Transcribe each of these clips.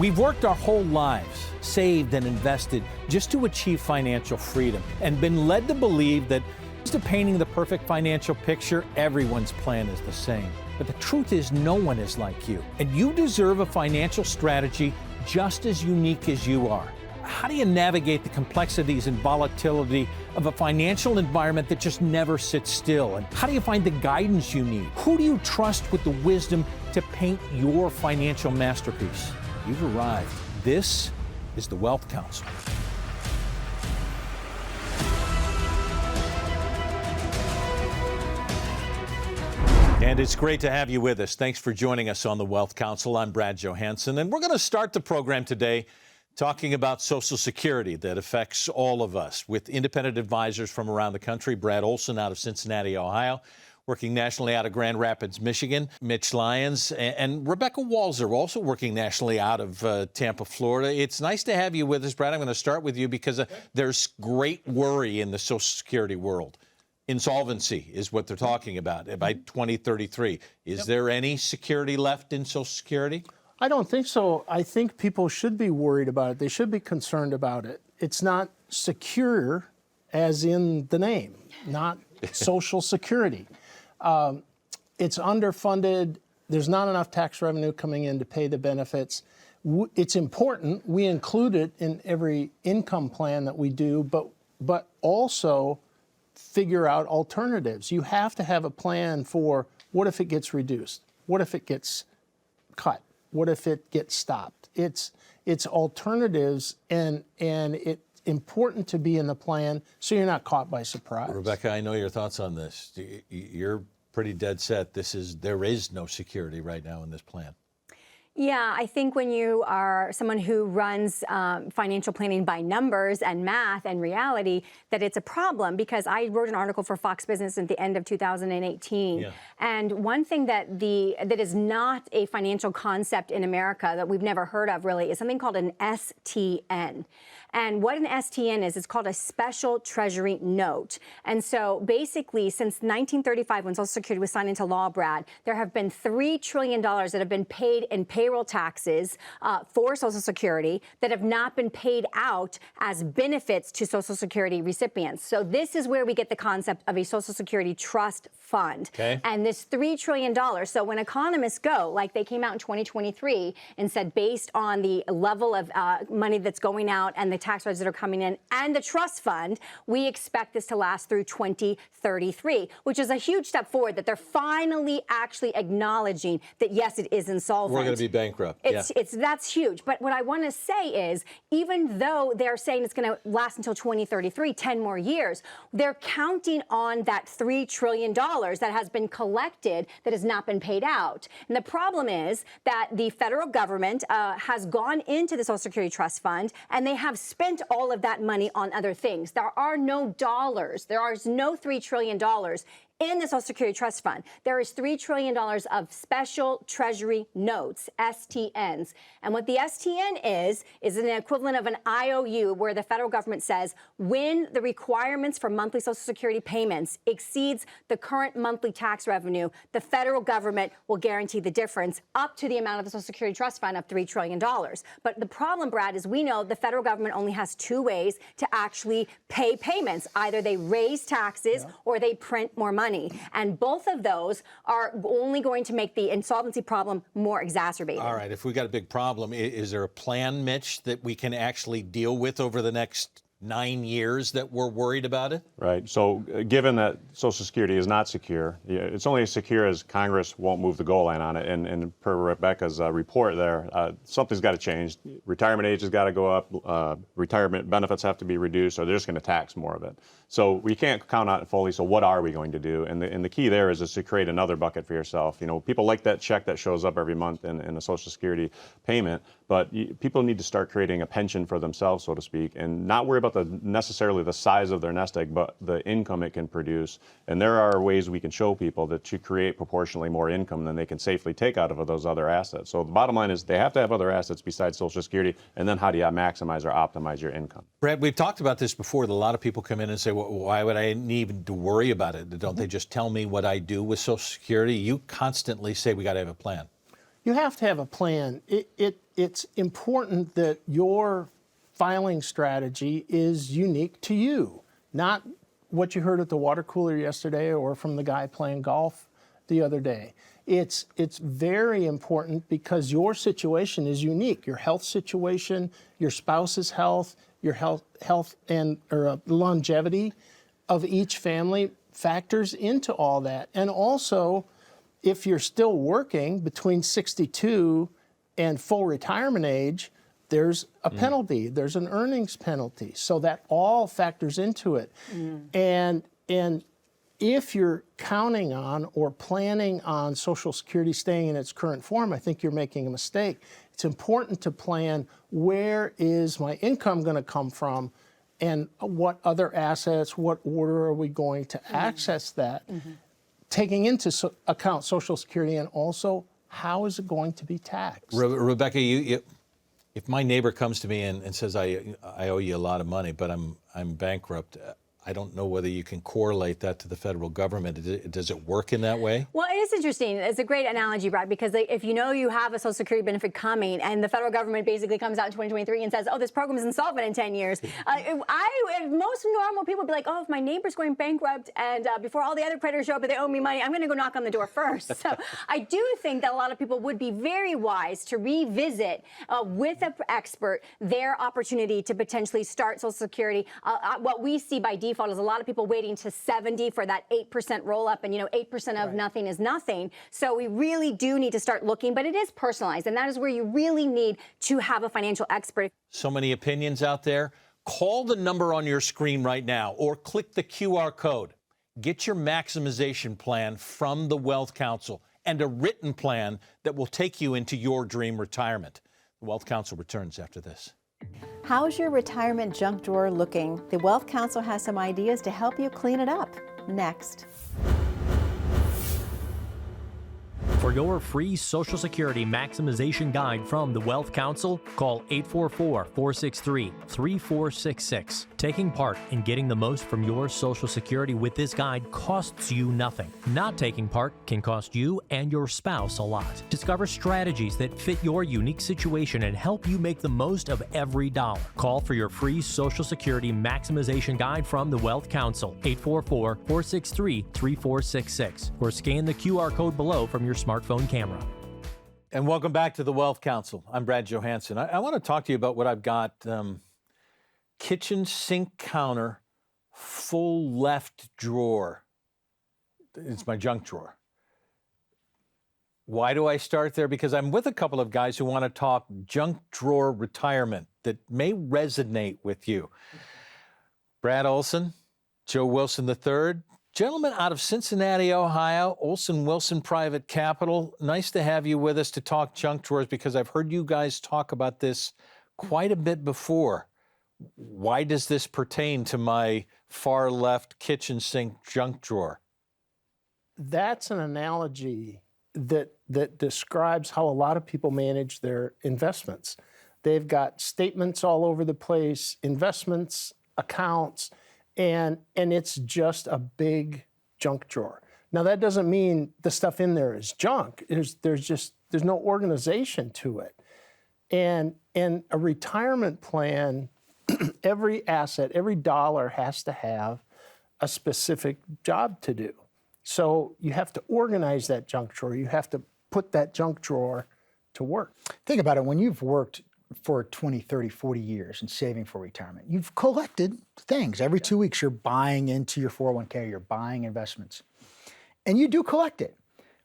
We've worked our whole lives, saved and invested just to achieve financial freedom, and been led to believe that instead of painting the perfect financial picture, everyone's plan is the same. But the truth is, no one is like you, and you deserve a financial strategy just as unique as you are. How do you navigate the complexities and volatility of a financial environment that just never sits still? And how do you find the guidance you need? Who do you trust with the wisdom to paint your financial masterpiece? You've arrived. This is the Wealth Council. And it's great to have you with us. Thanks for joining us on the Wealth Council. I'm Brad Johansson, and we're going to start the program today talking about Social Security that affects all of us with independent advisors from around the country. Brad Olson out of Cincinnati, Ohio, working nationally out of Grand Rapids, Michigan. Mitch Lyons and Rebecca Walzer, also working nationally out of Tampa, Florida. It's nice to have you with us, Brad. I'm going to start with you because there's great worry in the Social Security world. Insolvency is what they're talking about by 2033. Is there any security left in Social Security? I don't think so. I think people should be worried about it. They should be concerned about it. It's not secure as in the name, not Social Security. It's underfunded. There's not enough tax revenue coming in to pay the benefits. It's important. We include it in every income plan that we do, but also figure out alternatives. You have to have a plan for what if it gets reduced? What if it gets cut? What if it gets stopped? It's alternatives, and it's important to be in the plan so you're not caught by surprise. Rebecca, I know your thoughts on this. You're pretty dead set. There is no security right now in this plan. Yeah, I think when you are someone who runs financial planning by numbers and math and reality, that it's a problem, because I wrote an article for Fox Business at the end of 2018. Yeah. And one thing that is not a financial concept in America that we've never heard of really is something called an STN. And what an STN is, it's called a special treasury note. And so basically, since 1935, when Social Security was signed into law, Brad, there have been $3 trillion that have been paid in payroll taxes for Social Security that have not been paid out as benefits to Social Security recipients. So this is where we get the concept of a Social Security trust fund. Okay. And this $3 trillion. So when economists go, like they came out in 2023 and said, based on the level of money that's going out and the tax rates that are coming in and the trust fund, we expect this to last through 2033, which is a huge step forward, that they're finally actually acknowledging that, yes, it is insolvent. We're going to be bankrupt. That's huge. But what I want to say is, even though they're saying it's going to last until 2033, 10 more years, they're counting on that $3 trillion that has been collected that has not been paid out. And the problem is that the federal government has gone into the Social Security Trust Fund, and they have spent all of that money on other things. There are no dollars. There is no $3 trillion in the Social Security Trust Fund. There is $3 trillion of special treasury notes, STNs. And what the STN is an equivalent of an IOU, where the federal government says when the requirements for monthly Social Security payments exceeds the current monthly tax revenue, the federal government will guarantee the difference up to the amount of the Social Security Trust Fund of $3 trillion. But the problem, Brad, is we know the federal government only has two ways to actually pay payments. Either they raise taxes or they print more money. And both of those are only going to make the insolvency problem more exacerbated. All right. If we've got a big problem, is there a plan, Mitch, that we can actually deal with over the next 9 years that we're worried about it? Right. So given that Social Security is not secure, it's only as secure as Congress won't move the goal line on it. And per Rebecca's report there, something's got to change. Retirement age has got to go up. Retirement benefits have to be reduced, or they're just going to tax more of it. So we can't count on it fully. So what are we going to do? And the key there is to create another bucket for yourself. You know, people like that check that shows up every month in the Social Security payment, but people need to start creating a pension for themselves, so to speak, and not worry about necessarily the size of their nest egg, but the income it can produce. And there are ways we can show people that you create proportionally more income than they can safely take out of those other assets. So the bottom line is they have to have other assets besides Social Security, and then how do you maximize or optimize your income? Brad, we've talked about this before. That a lot of people come in and say, well, why would I need to worry about it? Don't they just tell me what I do with Social Security? You constantly say we got to have a plan. You have to have a plan. It's important that your filing strategy is unique to you, not what you heard at the water cooler yesterday or from the guy playing golf the other day. It's very important because your situation is unique. Your health situation, your spouse's health, your health and longevity of each family factors into all that. And also, if you're still working between 62 and full retirement age, there's a penalty. There's an earnings penalty. So that all factors into it. And if you're counting on or planning on Social Security staying in its current form, I think you're making a mistake. It's important to plan, where is my income going to come from, and what other assets, what order are we going to access that, taking into account Social Security, and also how is it going to be taxed? Rebecca, if my neighbor comes to me and says, I owe you a lot of money, but I'm bankrupt, I don't know whether you can correlate that to the federal government. Does it work in that way? Well, it is interesting. It's a great analogy, Brad, because if you know you have a Social Security benefit coming and the federal government basically comes out in 2023 and says, oh, this program is insolvent in 10 years, most normal people would be like, oh, if my neighbor's going bankrupt and before all the other creditors show up and they owe me money, I'm going to go knock on the door first. So I do think that a lot of people would be very wise to revisit with an expert their opportunity to potentially start Social Security. What we see by default is a lot of people waiting to 70 for that 8% roll up, and 8% of nothing is nothing. So we really do need to start looking, but it is personalized, and that is where you really need to have a financial expert. So many opinions out there. Call the number on your screen right now or click the QR code. Get your maximization plan from the Wealth Council and a written plan that will take you into your dream retirement. The Wealth Council returns after this. How's your retirement junk drawer looking? The Wealth Council has some ideas to help you clean it up. Next. For your free Social Security maximization guide from the Wealth Council, call 844-463-3466. Taking part in getting the most from your Social Security with this guide costs you nothing. Not taking part can cost you and your spouse a lot. Discover strategies that fit your unique situation and help you make the most of every dollar. Call for your free Social Security maximization guide from the Wealth Council, 844-463-3466, or scan the QR code below from your smartphone camera. And welcome back to the Wealth Council. I'm Brad Johansson. I want to talk to you about what I've got. Kitchen sink counter, full left drawer. It's my junk drawer. Why do I start there? Because I'm with a couple of guys who want to talk junk drawer retirement that may resonate with you. Brad Olson, Joe Wilson III, gentlemen out of Cincinnati, Ohio, Olson Wilson Private Capital. Nice to have you with us to talk junk drawers, because I've heard you guys talk about this quite a bit before. Why does this pertain to my far left kitchen sink junk drawer? That's an analogy that describes how a lot of people manage their investments. They've got statements all over the place, investments, accounts, and it's just a big junk drawer. Now, that doesn't mean the stuff in there is junk. There's no organization to it. And a retirement plan, every asset, every dollar has to have a specific job to do. So you have to organize that junk drawer. You have to put that junk drawer to work. Think about it. When you've worked for 20, 30, 40 years and saving for retirement, you've collected things. Every 2 weeks, you're buying into your 401k, you're buying investments. And you do collect it.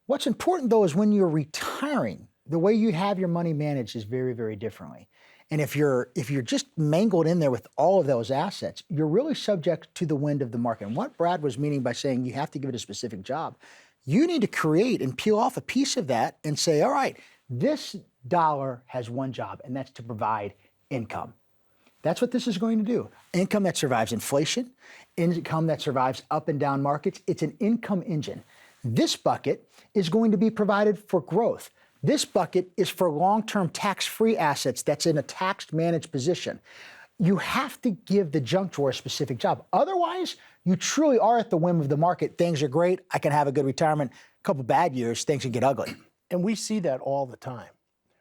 What's important, though, is when you're retiring, the way you have your money managed is very, very differently. And if you're just mangled in there with all of those assets, you're really subject to the wind of the market. And what Brad was meaning by saying you have to give it a specific job, you need to create and peel off a piece of that and say, all right, this dollar has one job, and that's to provide income. That's what this is going to do. Income that survives inflation, income that survives up and down markets. It's an income engine. This bucket is going to be provided for growth. This bucket is for long-term tax-free assets that's in a tax-managed position. You have to give the junk drawer a specific job. Otherwise, you truly are at the whim of the market. Things are great. I can have a good retirement. A couple bad years, things can get ugly. And we see that all the time.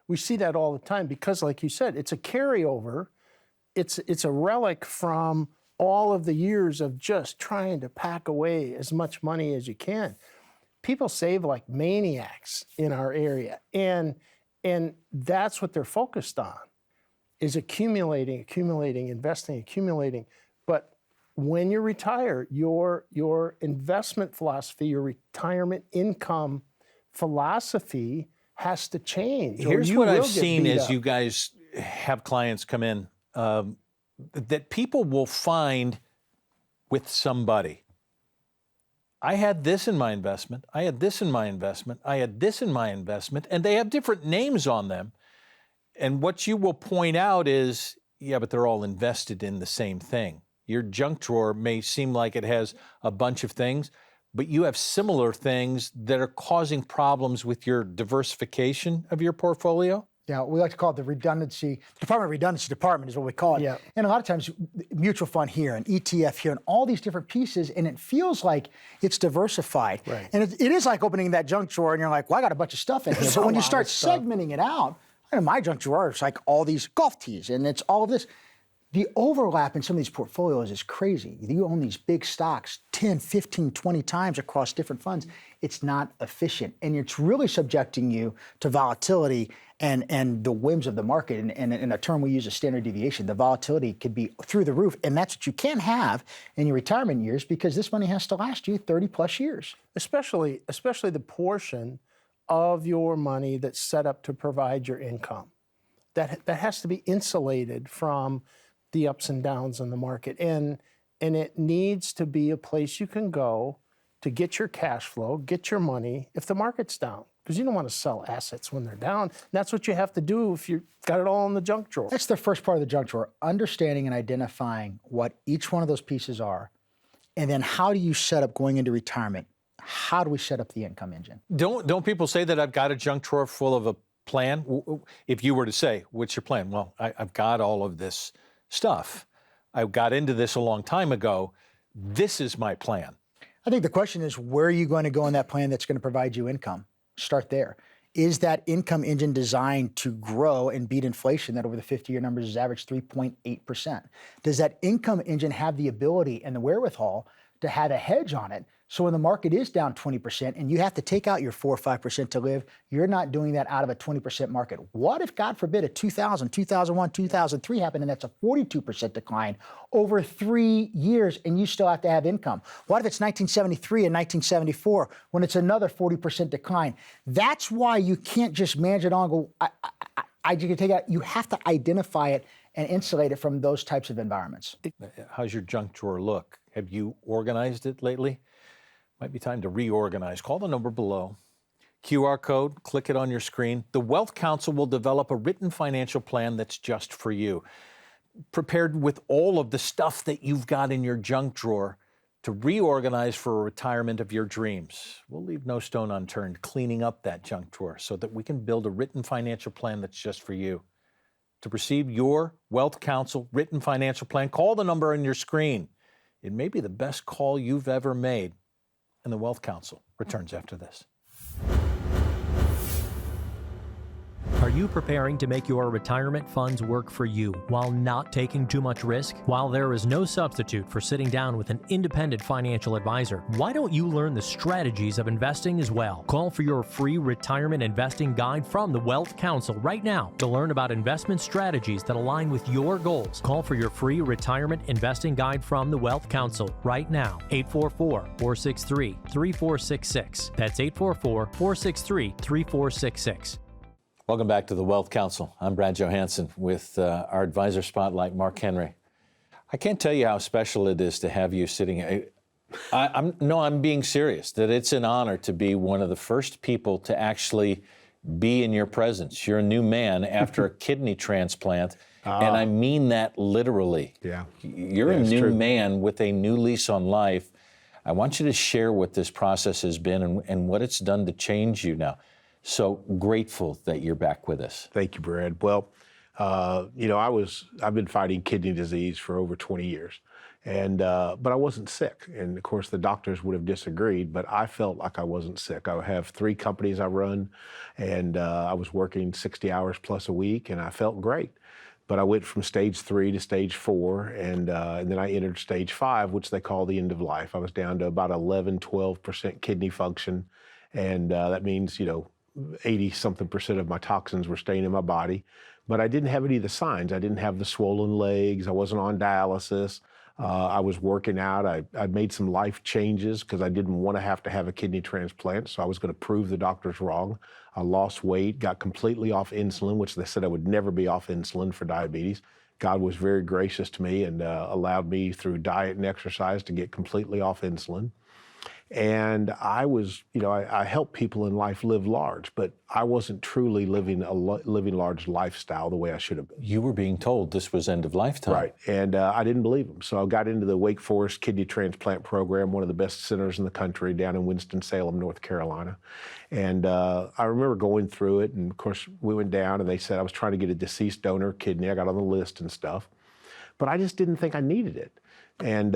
We see that all the time because, like you said, it's a carryover. It's a relic from all of the years of just trying to pack away as much money as you can. People save like maniacs in our area, and that's what they're focused on, is accumulating, investing, accumulating. But when you retire, your investment philosophy, your retirement income philosophy has to change. Here's what I've seen as you guys have clients come in, that people will find with somebody. I had this in my investment, I had this in my investment, I had this in my investment, and they have different names on them. And what you will point out is, yeah, but they're all invested in the same thing. Your junk drawer may seem like it has a bunch of things, but you have similar things that are causing problems with your diversification of your portfolio? Yeah, we like to call it the redundancy, Department of Redundancy Department is what we call it. Yeah. And a lot of times, mutual fund here and ETF here and all these different pieces, and it feels like it's diversified. Right. And it is like opening that junk drawer and you're like, well, I got a bunch of stuff in here. But when you start segmenting it out, I know my junk drawer is like all these golf tees and it's all of this. The overlap in some of these portfolios is crazy. You own these big stocks 10, 15, 20 times across different funds. It's not efficient. And it's really subjecting you to volatility and the whims of the market. And in a term we use, a standard deviation, the volatility could be through the roof. And that's what you can't have in your retirement years because this money has to last you 30 plus years. Especially the portion of your money that's set up to provide your income. That has to be insulated from the ups and downs in the market. And it needs to be a place you can go to get your cash flow, get your money if the market's down. Because you don't want to sell assets when they're down. And that's what you have to do if you've got it all in the junk drawer. That's the first part of the junk drawer, understanding and identifying what each one of those pieces are. And then how do you set up going into retirement? How do we set up the income engine? Don't people say that I've got a junk drawer full of a plan? If you were to say, what's your plan? Well, I've got all of this stuff. I got into this a long time ago. This is my plan. I think the question is, where are you going to go in that plan that's going to provide you income? Start there. Is that income engine designed to grow and beat inflation that over the 50-year numbers has averaged 3.8%? Does that income engine have the ability and the wherewithal to have a hedge on it? So when the market is down 20% and you have to take out your 4 or 5% to live, you're not doing that out of a 20% market. What if, God forbid, a 2000, 2001, 2003 happened and that's a 42% decline over 3 years and you still have to have income? What if it's 1973 and 1974 when it's another 40% decline? That's why you can't just manage it on and go, you can take it out. You have to identify it and insulate it from those types of environments. How's your junk drawer look? Have you organized it lately? Might be time to reorganize. Call the number below. QR code, click it on your screen. The Wealth Council will develop a written financial plan that's just for you, prepared with all of the stuff that you've got in your junk drawer to reorganize for a retirement of your dreams. We'll leave no stone unturned cleaning up that junk drawer so that we can build a written financial plan that's just for you. To receive your Wealth Council written financial plan, call the number on your screen. It may be the best call you've ever made. And the Wealth Council returns after this. Are you preparing to make your retirement funds work for you while not taking too much risk? While there is no substitute for sitting down with an independent financial advisor, why don't you learn the strategies of investing as well? Call for your free retirement investing guide from the Wealth Council right now to learn about investment strategies that align with your goals. Call for your free retirement investing guide from the Wealth Council right now. 844-463-3466. That's 844-463-3466. Welcome back to the Wealth Council. I'm Brad Johansson with our advisor spotlight, Mark Henry. I can't tell you how special it is to have you sitting. I'm being serious, that it's an honor to be one of the first people to actually be in your presence. You're a new man after a kidney transplant, and I mean that literally. Yeah. You're a new man with a new lease on life. I want you to share what this process has been and what it's done to change you now. So grateful that you're back with us. Thank you, Brad. Well, I've been fighting kidney disease for over 20 years. But I wasn't sick. And of course, the doctors would have disagreed, but I felt like I wasn't sick. I have 3 companies I run, and I was working 60 hours plus a week, and I felt great. But I went from stage 3 to stage 4, and then I entered stage 5, which they call the end of life. I was down to about 11-12% kidney function, and that means, 80-something% of my toxins were staying in my body. But I didn't have any of the signs. I didn't have the swollen legs. I wasn't on dialysis. I was working out. I made some life changes because I didn't want to have a kidney transplant, so I was going to prove the doctors wrong. I lost weight, got completely off insulin, which they said I would never be off insulin for diabetes. God was very gracious to me and allowed me through diet and exercise to get completely off insulin. And I was, I help people in life live large, but I wasn't truly living a living large lifestyle the way I should have been. You were being told this was end of lifetime. Right, and I didn't believe them. So I got into the Wake Forest Kidney Transplant Program, one of the best centers in the country down in Winston-Salem, North Carolina. And I remember going through it, and of course we went down and they said I was trying to get a deceased donor kidney. I got on the list and stuff, but I just didn't think I needed it. And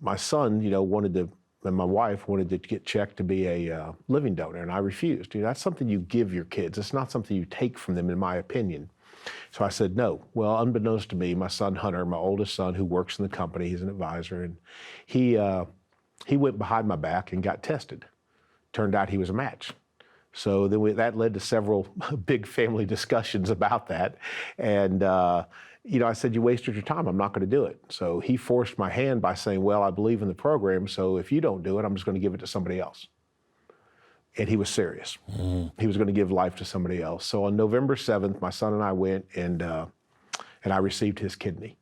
my son, and my wife wanted to get checked to be a living donor, and I refused. That's something you give your kids. It's not something you take from them, in my opinion. So I said no. Well, unbeknownst to me, my son Hunter, my oldest son, who works in the company, he's an advisor, and he went behind my back and got tested. Turned out he was a match. So then that led to several big family discussions about that, and I said, you wasted your time. I'm not going to do it. So he forced my hand by saying, well, I believe in the program, so if you don't do it, I'm just going to give it to somebody else. And he was serious. He was going to give life to somebody else. So on November 7th, my son and I went, and I received his kidney.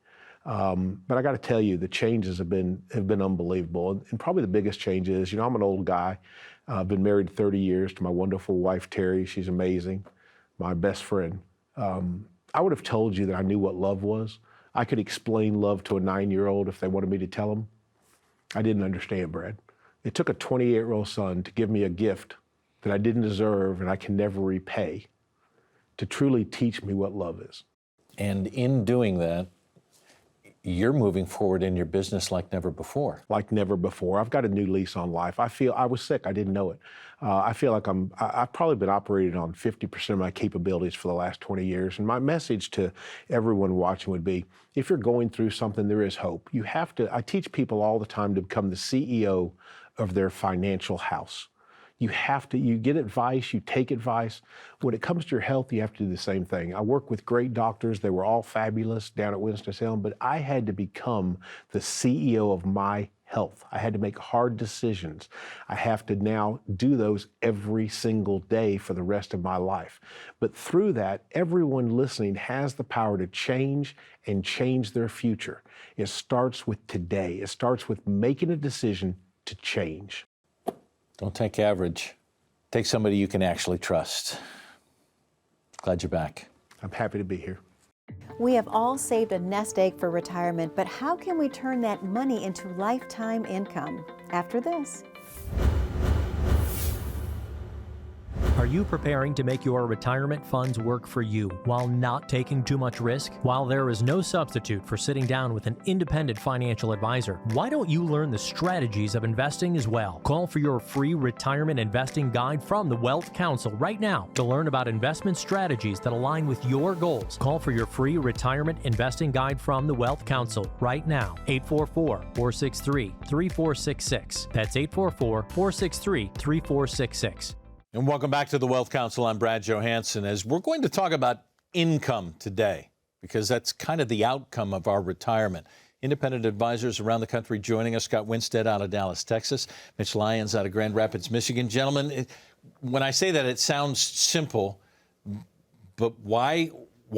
But I got to tell you, the changes have been unbelievable. And probably the biggest change is, I'm an old guy. I've been married 30 years to my wonderful wife, Terry. She's amazing, my best friend. I would have told you that I knew what love was. I could explain love to a 9-year-old if they wanted me to tell them. I didn't understand, Brad. It took a 28-year-old son to give me a gift that I didn't deserve and I can never repay to truly teach me what love is. And in doing that, you're moving forward in your business like never before. Like never before. I've got a new lease on life. I was sick. I didn't know it. I feel like I've probably been operating on 50% of my capabilities for the last 20 years. And my message to everyone watching would be, if you're going through something, there is hope. I teach people all the time to become the CEO of their financial house. You get advice, you take advice. When it comes to your health, you have to do the same thing. I work with great doctors. They were all fabulous down at Winston-Salem, but I had to become the CEO of my health. I had to make hard decisions. I have to now do those every single day for the rest of my life. But through that, everyone listening has the power to change and change their future. It starts with today. It starts with making a decision to change. Don't take average. Take somebody you can actually trust. Glad you're back. I'm happy to be here. We have all saved a nest egg for retirement, but how can we turn that money into lifetime income? After this. Are you preparing to make your retirement funds work for you while not taking too much risk? While there is no substitute for sitting down with an independent financial advisor, why don't you learn the strategies of investing as well? Call for your free retirement investing guide from the Wealth Council right now to learn about investment strategies that align with your goals. Call for your free retirement investing guide from the Wealth Council right now. 844-463-3466. That's 844-463-3466. And welcome back to the Wealth Council. I'm Brad Johansson, as we're going to talk about income today, because that's kind of the outcome of our retirement. Independent advisors around the country joining us. Scott Winstead out of Dallas, Texas. Mitch Lyons out of Grand Rapids, Michigan. Gentlemen, when I say that, it sounds simple, but why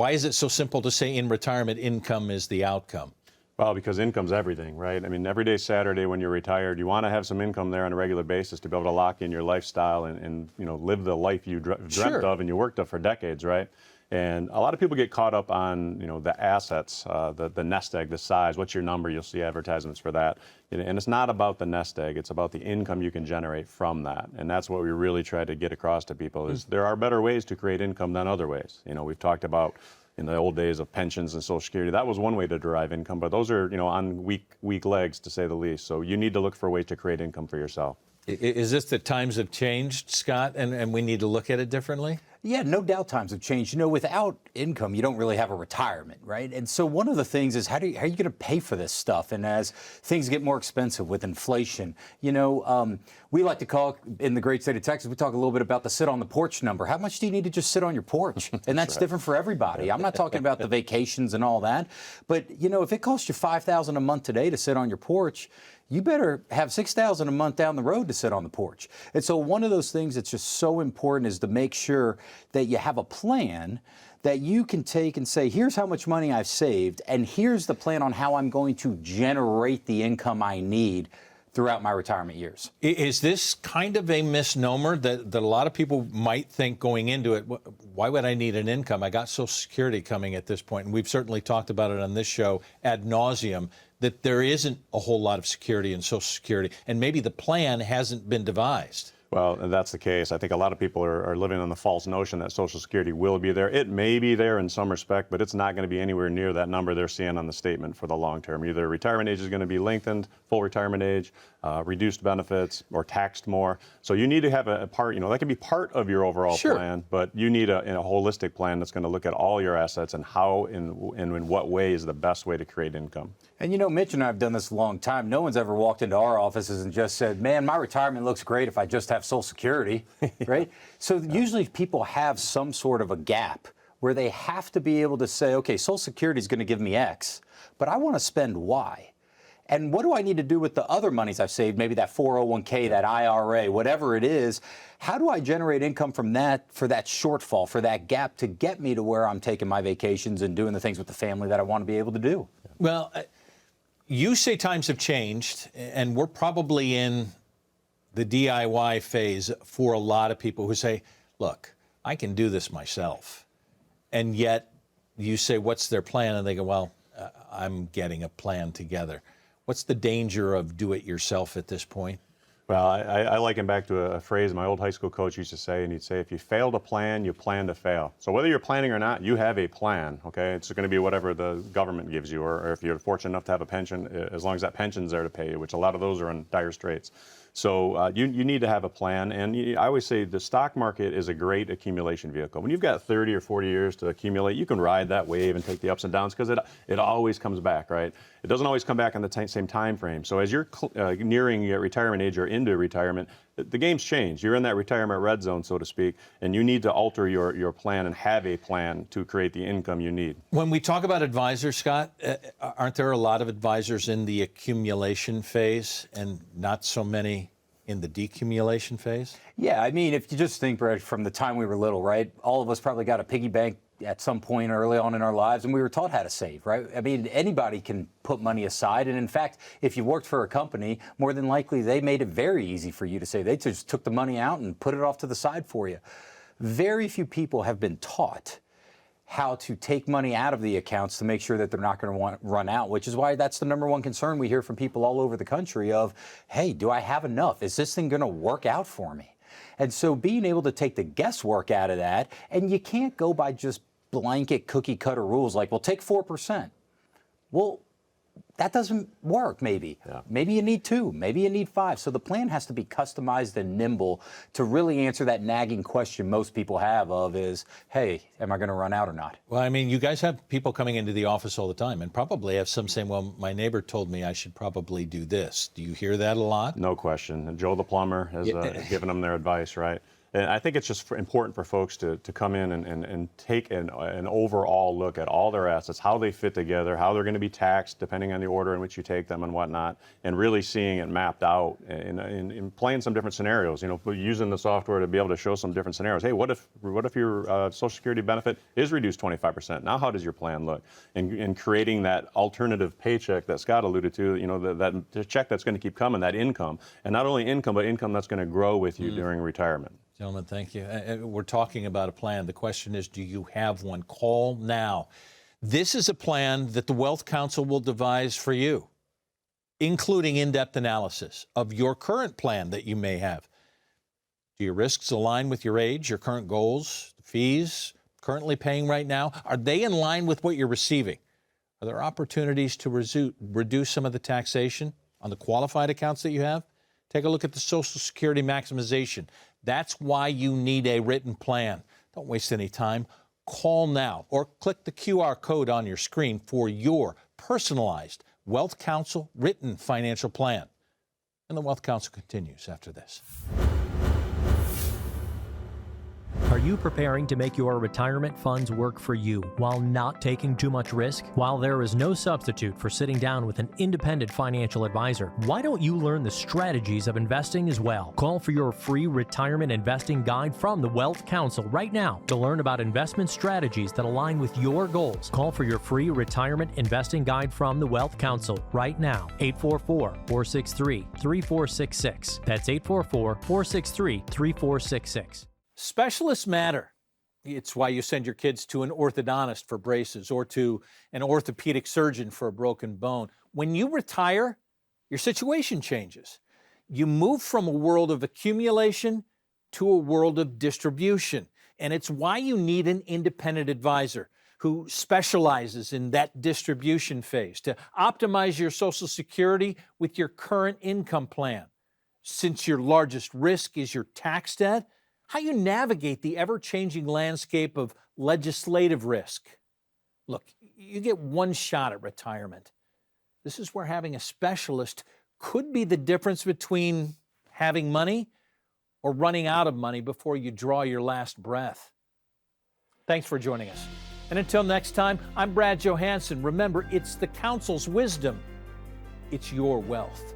is it so simple to say in retirement income is the outcome? Well, because income's everything, right? I mean, every day Saturday when you're retired, you want to have some income there on a regular basis to be able to lock in your lifestyle and live the life you dreamt of and you worked of for decades, right? And a lot of people get caught up on, the assets, the nest egg, the size, what's your number? You'll see advertisements for that. And it's not about the nest egg, it's about the income you can generate from that. And that's what we really try to get across to people is there are better ways to create income than other ways. We've talked about in the old days of pensions and Social Security. That was one way to derive income, but those are, on weak legs, to say the least. So you need to look for ways to create income for yourself. Is this that times have changed, Scott, and we need to look at it differently? Yeah, no doubt times have changed. Without income, you don't really have a retirement, right? And so one of the things is how are you going to pay for this stuff? And as things get more expensive with inflation, we like to call, in the great state of Texas, we talk a little bit about the sit on the porch number. How much do you need to just sit on your porch? And that's different for everybody. I'm not talking about the vacations and all that. But, if it costs you $5,000 a month today to sit on your porch, you better have $6,000 a month down the road to sit on the porch. And so one of those things that's just so important is to make sure that you have a plan that you can take and say, here's how much money I've saved, and here's the plan on how I'm going to generate the income I need throughout my retirement years. Is this kind of a misnomer that a lot of people might think going into it, why would I need an income? I got Social Security coming at this point, and we've certainly talked about it on this show ad nauseum, that there isn't a whole lot of security in Social Security, and maybe the plan hasn't been devised. Well, that's the case. I think a lot of people are living on the false notion that Social Security will be there. It may be there in some respect, but it's not going to be anywhere near that number they're seeing on the statement for the long term. Either retirement age is going to be lengthened, full retirement age, reduced benefits, or taxed more. So you need to have a part, that can be part of your overall plan, but you need a holistic plan that's going to look at all your assets and how and in what way is the best way to create income. And Mitch and I have done this a long time. No one's ever walked into our offices and just said, man, my retirement looks great if I just have Social Security, right? So usually people have some sort of a gap where they have to be able to say, okay, Social Security is going to give me X, but I want to spend Y. And what do I need to do with the other monies I've saved, maybe that 401k, that IRA, whatever it is? How do I generate income from that for that shortfall, for that gap to get me to where I'm taking my vacations and doing the things with the family that I want to be able to do? Well, you say times have changed, and we're probably in the DIY phase for a lot of people who say, look, I can do this myself. And yet you say, what's their plan? And they go, well, I'm getting a plan together. What's the danger of do it yourself at this point? Well, I liken back to a phrase my old high school coach used to say, and he'd say, if you fail to plan, you plan to fail. So whether you're planning or not, you have a plan, okay? It's going to be whatever the government gives you, or if you're fortunate enough to have a pension, as long as that pension's there to pay you, which a lot of those are in dire straits. So you need to have a plan, and I always say the stock market is a great accumulation vehicle. When you've got 30 or 40 years to accumulate, you can ride that wave and take the ups and downs because it always comes back, right? It doesn't always come back on the same time frame. So as you're nearing your retirement age or into retirement, the game's changed. You're in that retirement red zone, so to speak, and you need to alter your plan and have a plan to create the income you need. When we talk about advisors, Scott, aren't there a lot of advisors in the accumulation phase and not so many in the decumulation phase? Yeah, I mean, if you just think, Brett, from the time we were little, right? All of us probably got a piggy bank at some point early on in our lives, and we were taught how to save, right? I mean, anybody can put money aside, and in fact, if you worked for a company, more than likely they made it very easy for you to save. They just took the money out and put it off to the side for you. Very few people have been taught how to take money out of the accounts to make sure that they're not going to run out, which is why that's the number one concern we hear from people all over the country of, hey, do I have enough? Is this thing going to work out for me? And so being able to take the guesswork out of that, and you can't go by just blanket cookie cutter rules like, well, take 4%. Well, that doesn't work, maybe. Yeah. Maybe you need 2, maybe you need 5. So the plan has to be customized and nimble to really answer that nagging question most people have of is, hey, am I going to run out or not? Well, I mean, you guys have people coming into the office all the time and probably have some saying, well, my neighbor told me I should probably do this. Do you hear that a lot? No question. And Joe the plumber has given them their advice, right? And I think it's just important for folks to come in and take an overall look at all their assets, how they fit together, how they're going to be taxed depending on the order in which you take them and whatnot, and really seeing it mapped out and playing some different scenarios. Using the software to be able to show some different scenarios. Hey, what if your Social Security benefit is reduced 25%? Now how does your plan look? And creating that alternative paycheck that Scott alluded to, that check that's going to keep coming, that income, and not only income, but income that's going to grow with you during retirement. Gentlemen, thank you. We're talking about a plan. The question is, do you have one? Call now. This is a plan that the Wealth Council will devise for you, including in-depth analysis of your current plan that you may have. Do your risks align with your age, your current goals, fees, currently paying right now, are they in line with what you're receiving? Are there opportunities to reduce some of the taxation on the qualified accounts that you have? Take a look at the Social Security maximization. That's why you need a written plan. Don't waste any time. Call now or click the QR code on your screen for your personalized Wealth Counsel written financial plan. And the Wealth Counsel continues after this. Are you preparing to make your retirement funds work for you while not taking too much risk? While there is no substitute for sitting down with an independent financial advisor, why don't you learn the strategies of investing as well? Call for your free retirement investing guide from the Wealth Counsel right now to learn about investment strategies that align with your goals. Call for your free retirement investing guide from the Wealth Counsel right now. 844-463-3466. That's 844-463-3466. Specialists matter. It's why you send your kids to an orthodontist for braces or to an orthopedic surgeon for a broken bone. When you retire, your situation changes. You move from a world of accumulation to a world of distribution. And it's why you need an independent advisor who specializes in that distribution phase to optimize your Social Security with your current income plan. Since your largest risk is your tax debt, how you navigate the ever-changing landscape of legislative risk. Look, you get one shot at retirement. This is where having a specialist could be the difference between having money or running out of money before you draw your last breath. Thanks for joining us. And until next time, I'm Brad Johansson. Remember, it's the Council's wisdom. It's your wealth.